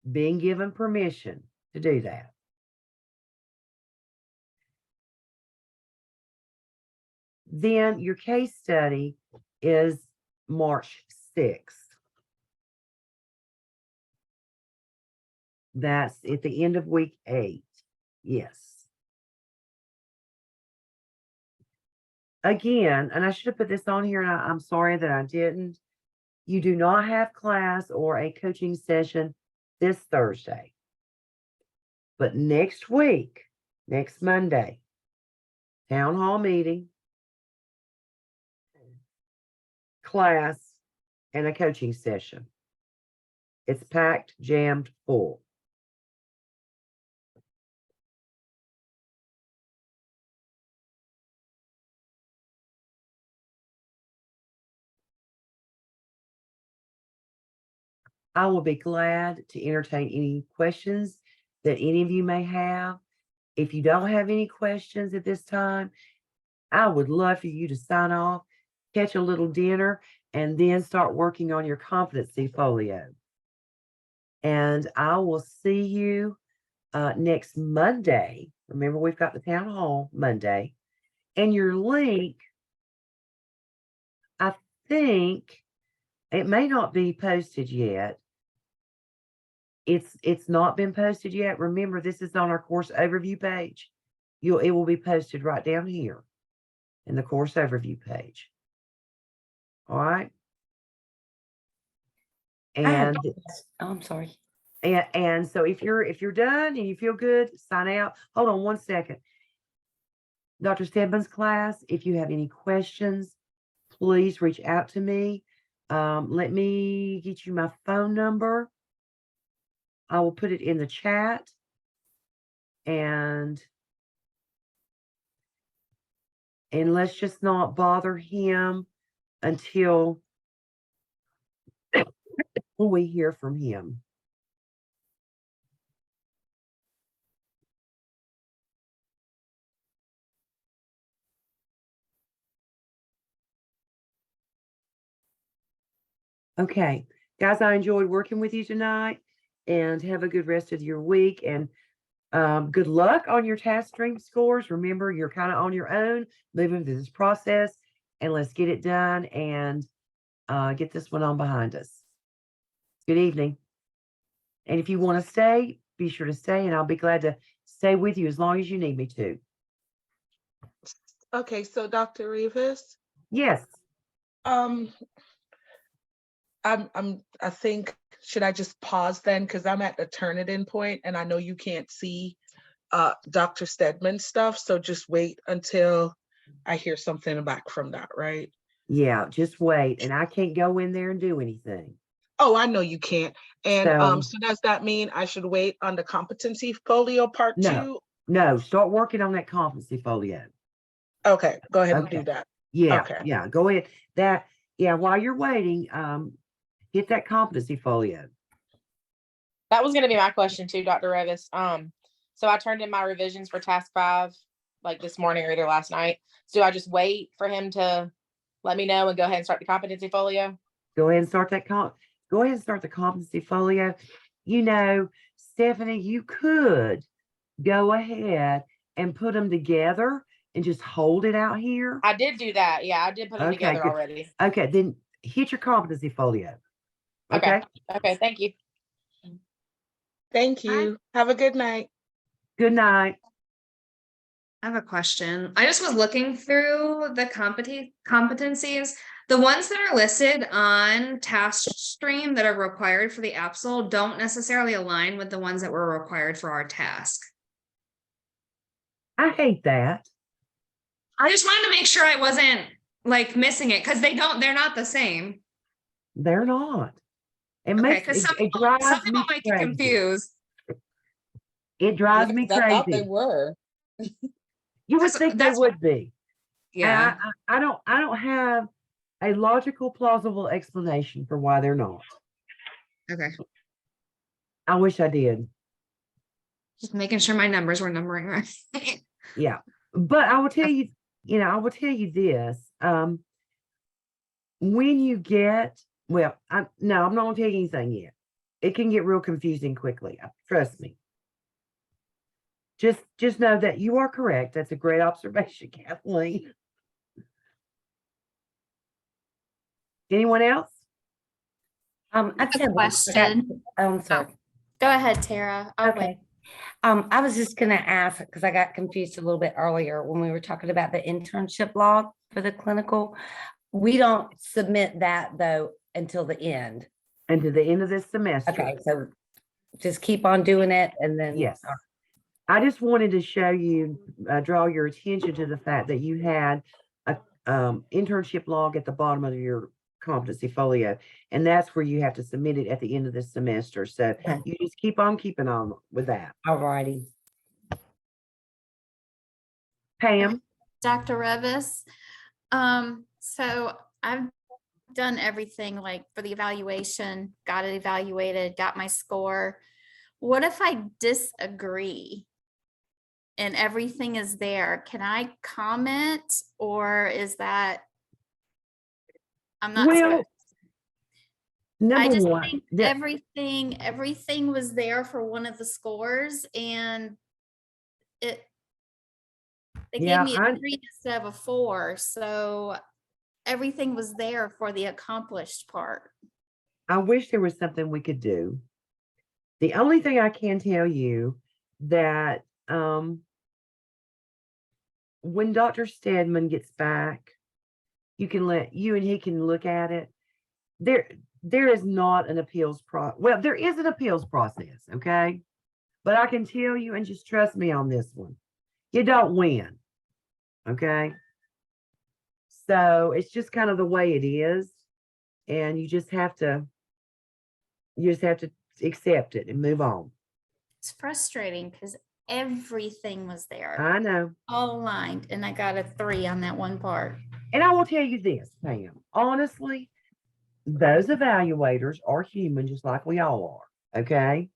being given permission to do that. Then your case study is March 6th. That's at the end of week 8. Yes. Again, and I should have put this on here, and I'm sorry that I didn't. You do not have class or a coaching session this Thursday. But next week, next Monday, town hall meeting, class, and a coaching session. It's packed, jammed, full. I will be glad to entertain any questions that any of you may have. If you don't have any questions at this time, I would love for you to sign off, catch a little dinner, and then start working on your competency folio. And I will see you next Monday. Remember, we've got the town hall Monday. And your link, I think it may not be posted yet. It's not been posted yet. Remember, this is on our course overview page. It will be posted right down here in the course overview page. All right. I have- And Oh, I'm sorry. and so if you're done and you feel good, sign out. Hold on one second. Dr. Stedman's class, if you have any questions, please reach out to me. Let me get you my phone number. I will put it in the chat. And let's just not bother him until we hear from him. Okay, guys, I enjoyed working with you tonight, and have a good rest of your week, and good luck on your task stream scores. Remember, you're kind of on your own moving through this process, and let's get it done and get this one on behind us. Good evening. And if you want to stay, be sure to stay, and I'll be glad to stay with you as long as you need me to. Okay, so Dr. Rivas, Yes. I think, should I just pause then? Because I'm at the Turnitin point and I know you can't see Dr. Stedman's stuff. So just wait until I hear something back from that, right? Yeah, just wait. And I can't go in there and do anything. Oh, I know you can't. And So- so does that mean I should wait on the competency folio part No. 2? No, start working on that competency folio. Okay, go ahead and Okay. do that. Yeah, Okay. yeah, go ahead. While you're waiting, hit that competency folio. That was gonna be my question too, Dr. Revis. So I turned in my revisions for task 5, like this morning or either last night. So do I just wait for him to let me know and go ahead and start the competency folio? Go ahead and start go ahead and start the competency folio. You know, Stephanie, you could go ahead and put them together and just hold it out here. I did do that. Yeah, I did put them Okay, together good. already. Okay, then hit your competency folio. Okay. Okay, Okay, thank you. Thank you. Have a good night. good night. I have a question. I just was looking through the competencies. The ones that are listed on task stream that are required for the APSL don't necessarily align with the ones that were required for our task. I hate that. I just wanted to make sure I wasn't like missing it because they're not the same. They're not. It Okay, makes because some it people drives me might get crazy. confused. It drives me I thought they crazy. were. You would That's- think they that's- would be. And Yeah. I don't have a logical, plausible explanation for why they're not. Okay. I wish I did. Just making sure my numbers were numbering right. Yeah. But I will tell you, I will tell you this. When you get, I'm not gonna tell you anything yet. It can get real confusing quickly. Trust me. Just know that you are correct. That's a great observation, Kathleen. Anyone else? I a just have question. I'm sorry. Go ahead, Tara. I'll wait. Okay. I was just gonna ask, because I got confused a little bit earlier when we were talking about the internship log for the clinical. We don't submit that though until the end. And to the end of this semester. Okay, so just keep on doing it and then. Yes. I just wanted to show you, draw your attention to the fact that you had a internship log at the bottom of your competency folio, and that's where you have to submit it at the end of the semester. So Okay. you just keep on keeping on with that. All righty. Pam, Dr. Revis. So I've done everything like for the evaluation, got it evaluated, got my score. What if I disagree? And everything is there. Can I comment or is that? I'm not. Well, I number just one, think everything was there for one of the scores and they Yeah, gave me a 3 instead of a 4. So everything was there for the accomplished part. I wish there was something we could do. The only thing I can tell you that when Dr. Stedman gets back, you and he can look at it. There is not an appeals well, there is an appeals process, okay? But I can tell you, and just trust me on this one, you don't win. Okay. So it's just kind of the way it is. And you just have to accept it and move on. It's frustrating because everything was there, I know. all aligned, and I got a 3 on that one part. And I will tell you this, Pam, honestly, those evaluators are human just like we all are. Okay.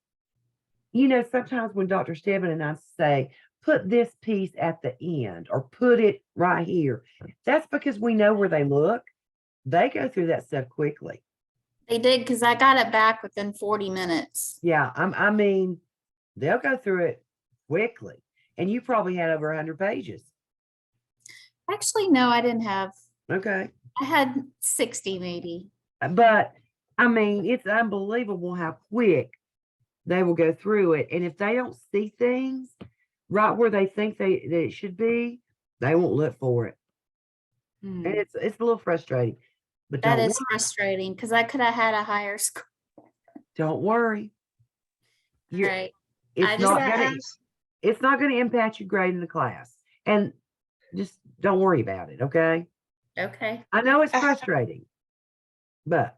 You know, sometimes when Dr. Stedman and I say, put this piece at the end or put it right here, that's because we know where they look. They go through that stuff quickly. They did because I got it back within 40 minutes. Yeah, I mean, they'll go through it quickly. And you probably had over 100 pages. Actually, no, I didn't have. Okay. I had 60 maybe. But I mean, it's unbelievable how quick they will go through it. And if they don't see things right where they think that it should be, they won't look for it. And it's a little frustrating. But That don't is frustrating because I could have had a higher score. Don't worry. Right. It's not gonna impact your grade in the class. And just don't worry about it, okay? Okay. I know it's frustrating, but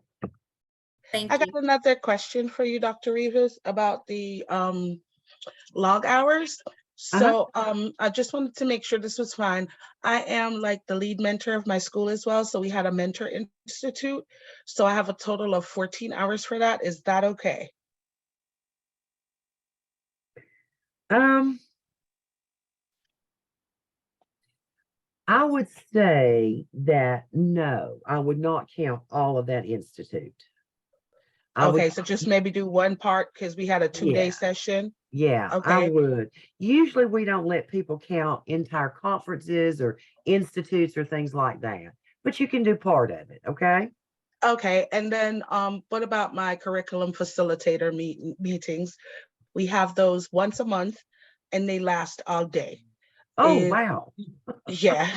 thank I got another question for you, Dr. Rivas, about the log hours. So I just wanted to make sure this was fine. I am like the lead mentor of my school as well. So we had a mentor institute. So I have a total of 14 hours for that. Is that okay? I would say that no, I would not count all of that institute. Okay, so just maybe do one part because we had a 2-day Yeah. session. Yeah, I Okay. would. Usually we don't let people count entire conferences or institutes or things like that, but you can do part of it, okay? Okay, and then what about my curriculum facilitator meetings? We have those once a month and they last all day. Oh, wow. Yeah,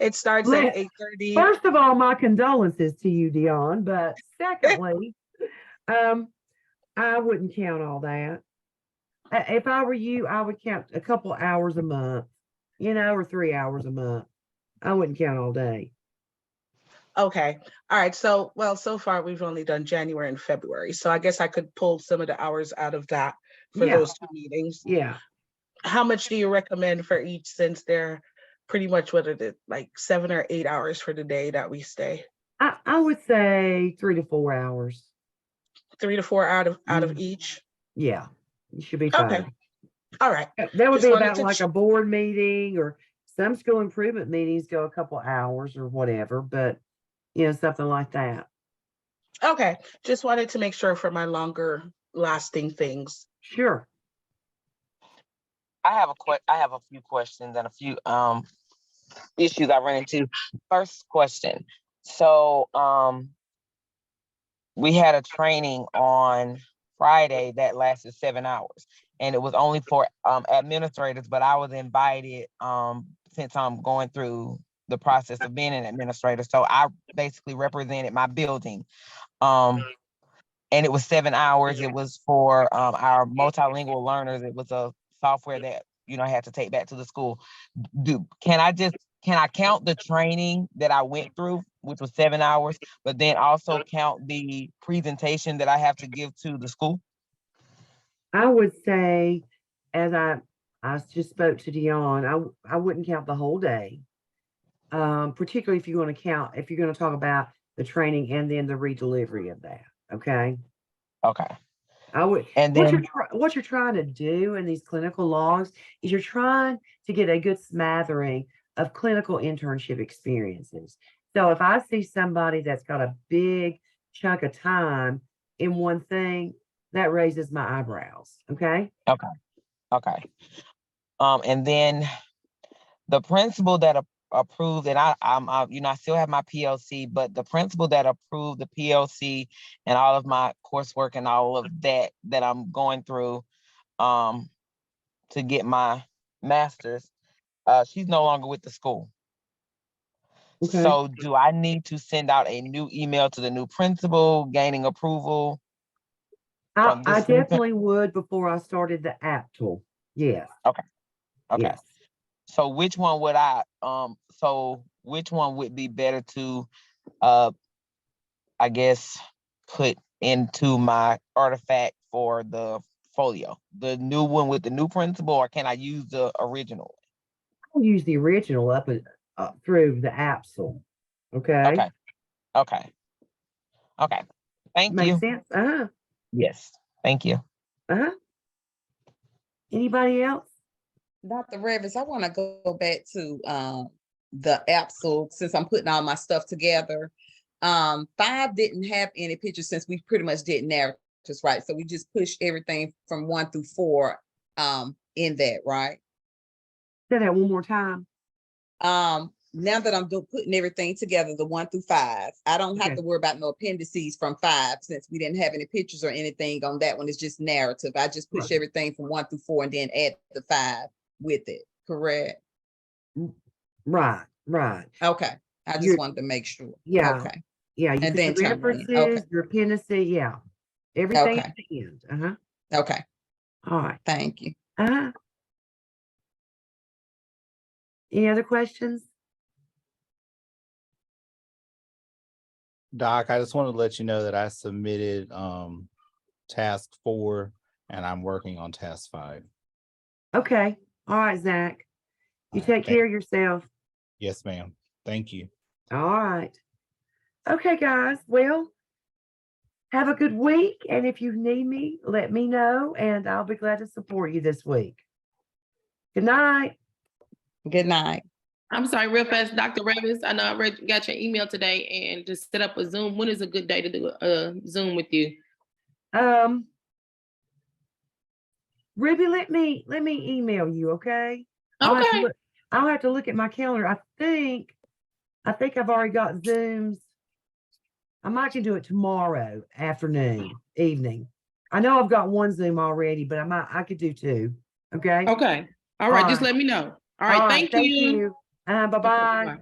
it starts Let- at 8:30. First of all, my condolences to you, Dion, but secondly, I wouldn't count all that. If I were you, I would count a couple hours a month, or 3 hours a month. I wouldn't count all day. Okay, all right, so far we've only done January and February, so I guess I could pull some of the hours out of that for Yeah. those 2 meetings. Yeah. How much do you recommend for each, since they're pretty much like 7 or 8 hours for the day that we stay? I would say 3 to 4 hours. 3 to 4 out of each? Yeah, you should be Okay. fine. All right. That would Just be wanted about to like a board meeting, or some school improvement meetings go a couple hours or whatever, but something like that. Okay, just wanted to make sure for my longer lasting things. Sure. I have a few questions and a few issues I run into. First question. So we had a training on Friday that lasted 7 hours, and it was only for administrators, but I was invited since I'm going through the process of being an administrator. So I basically represented my building. And it was 7 hours. It was for our multilingual learners. It was a software that I had to take back to the school. Can I count the training that I went through, which was 7 hours, but then also count the presentation that I have to give to the school? I would say, as I just spoke to Dion, I wouldn't count the whole day. Particularly if you're going to talk about the training and then the redelivery of that, okay? Okay. I would, And what then, what you're trying to do in these clinical logs is you're trying to get a good smattering of clinical internship experiences. So if I see somebody that's got a big chunk of time in one thing, that raises my eyebrows, okay? okay. And then the principal that approved, and I still have my PLC, but the principal that approved the PLC and all of my coursework and all of that I'm going through, to get my master's, she's no longer with the school. Okay. So do I need to send out a new email to the new principal gaining approval? from I this new definitely would before I started the app tool. Yes. Okay. Yes. So which one would which one would be better to, I guess, put into my artifact for the folio? The new one with the new principal, or can I use the original? I'll use the original up through the Apsel. Okay. Okay. Thank Makes you. sense? Yes, thank you. Anybody else? Dr. Revis, I want to go back to the Apsel since I'm putting all my stuff together. 5 didn't have any pictures since we pretty much did narratives, right? So we just pushed everything from 1 through 4 in that, right? Say that one more time. Now that I'm putting everything together, the 1 through 5, I don't have Okay. to worry about no appendices from 5 since we didn't have any pictures or anything on that one. It's just narrative. I just push Right. everything from 1 through 4 and then add the 5 with it, correct? Right. Okay, I just You're- wanted to make sure. Yeah. Okay, Yeah, you And put then your turn it in. references, your appendices, yeah. Everything at Okay. the end. okay, All right. thank you. Any other questions? Doc, I just wanted to let you know that I submitted task 4 and I'm working on task 5. Okay. All right, Zach. You All right, take care of yourself. Yes, ma'am. Thank you. All right. Okay, guys. Well, have a good week. And if you need me, let me know, and I'll be glad to support you this week. Good night. Good night. I'm sorry, real fast, Dr. Revis. I know I got your email today, and to set up a Zoom. When is a good day to do a Zoom with you? Ruby, let me email you, okay? I'll have to look at my calendar. I think I've already got Zooms. I might can do it tomorrow afternoon, evening. I know I've got one Zoom already, but I could do 2. Okay. Okay. All right. Just right. let me know. All right. Thank you. Bye-bye. Okay, bye.